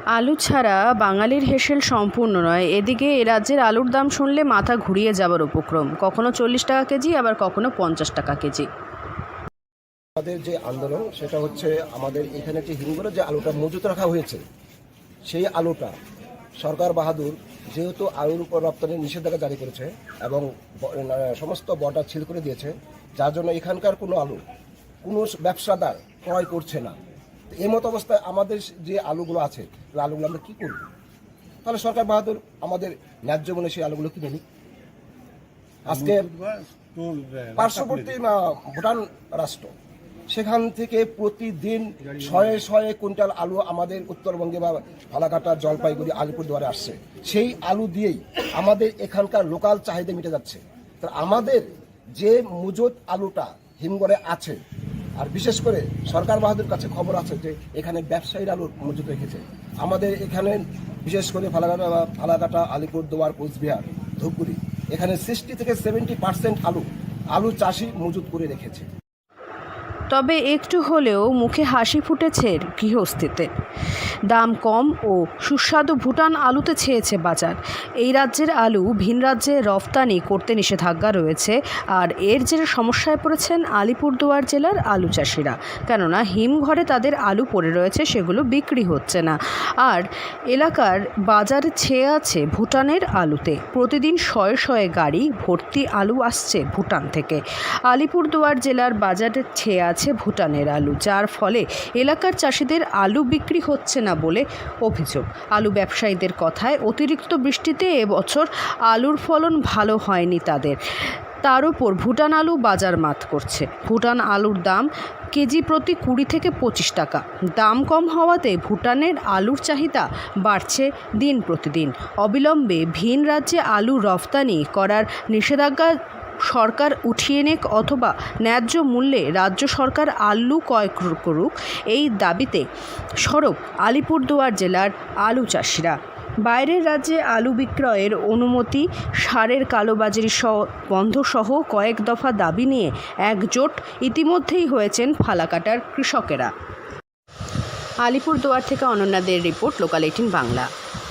আলু ছাড়া বাঙালির হেসেল সম্পূর্ণ নয়। এদিকে এ রাজ্যের আলুর দাম শুনলে মাথা ঘুরিয়ে যাবার উপক্রম, কখনো 40 টাকা কেজি, আবার কখনো 50 টাকা কেজি। আমাদের যে আন্দোলন সেটা হচ্ছে আমাদের এখানে যে হিমঘরে যে আলুটা মজুত রাখা হয়েছে সেই আলুটা সরকার বাহাদুর যেহেতু আলুর উপর রপ্তানির নিষেধাজ্ঞা জারি করেছে এবং সমস্ত বর্ডার সিল করে দিয়েছে, যার জন্য এখানকার কোনো আলু কোনো ব্যবসাদার ক্রয় করছে না। এই মতো অবস্থায় আমাদের যে আলুগুলো আছে আলুগুলো আমরা কী করব? তাহলে সরকার বাহাদুর আমাদের ন্যায্য মনে সেই আলুগুলো কিনে নিক। আজকে পার্শ্ববর্তী ভুটান রাষ্ট্র, সেখান থেকে প্রতিদিন শয়ে শয়ে কুইন্টাল আলু আমাদের উত্তরবঙ্গে বা ফালাকাটা, জলপাইগুড়ি, আলিপুরদুয়ারে আসছে। সেই আলু দিয়েই আমাদের এখানকার লোকাল চাহিদা মিটে যাচ্ছে। তো আমাদের যে মজুদ আলুটা হিমঘরে আছে, আর বিশেষ করে সরকার বাহাদুর কাছে খবর আছে যে এখানে ব্যবসায়ীর আলু মজুদ রেখেছে। আমাদের এখানে বিশেষ করে ফালাকাটা, আলিপুরদুয়ার, কোচবিহার, ধূপগুড়ি, এখানে 60 থেকে 70% আলু চাষি মজুদ করে রেখেছে। তবে একটু হলেও মুখে হাসি ফুটেছে গৃহস্থিতে। দাম কম ও সুস্বাদু ভুটান আলুতে ছেয়েছে বাজার। এই রাজ্যের আলু ভিন রাজ্যে রফতানি করতে নিষেধাজ্ঞা রয়েছে, আর এর জেরে সমস্যায় পড়েছেন আলিপুরদুয়ার জেলার আলু চাষিরা। কেননা হিমঘরে তাদের আলু পড়ে রয়েছে, সেগুলো বিক্রি হচ্ছে না। আর এলাকার বাজারে ছেয়ে আছে ভুটানের আলুতে। প্রতিদিন শয়ে শয়ে গাড়ি ভর্তি আলু আসছে ভুটান থেকে। আলিপুরদুয়ার জেলার বাজারে ছেয়ে আছে ভুটানের আলু, যার ফলে এলাকার চাষিদের আলু বিক্রি হচ্ছে না বলে অভিযোগ। আলু ব্যবসায়ীদের কথায় অতিরিক্ত বৃষ্টিতে এবছর আলুর ফলন ভালো হয়নি তাদের। তার উপর ভুটান আলু বাজার মাত করছে। ভুটান আলুর দাম কেজি প্রতি 20 থেকে 25 টাকা। দাম কম হওয়াতে ভুটানের আলুর চাহিদা বাড়ছে দিন প্রতিদিন। অবিলম্বে ভিন রাজ্যে আলু রফতানি করার নিষেধাজ্ঞা সরকার উঠিয়ে নেক, অথবা ন্যায্য মূল্যে রাজ্য সরকার আলু ক্রয় করুক, এই দাবিতে সরব আলিপুরদুয়ার জেলার আলু চাষিরা। বাইরের রাজ্যে আলু বিক্রয়ের অনুমতি, সারের কালোবাজারি বন্ধ সহ কয়েক দফা দাবি নিয়ে একজোট ইতিমধ্যেই হয়েছেন ফালাকাটার কৃষকেরা। আলিপুরদুয়ার থেকে অনন্যাদের রিপোর্ট, লোকাল 18 বাংলা।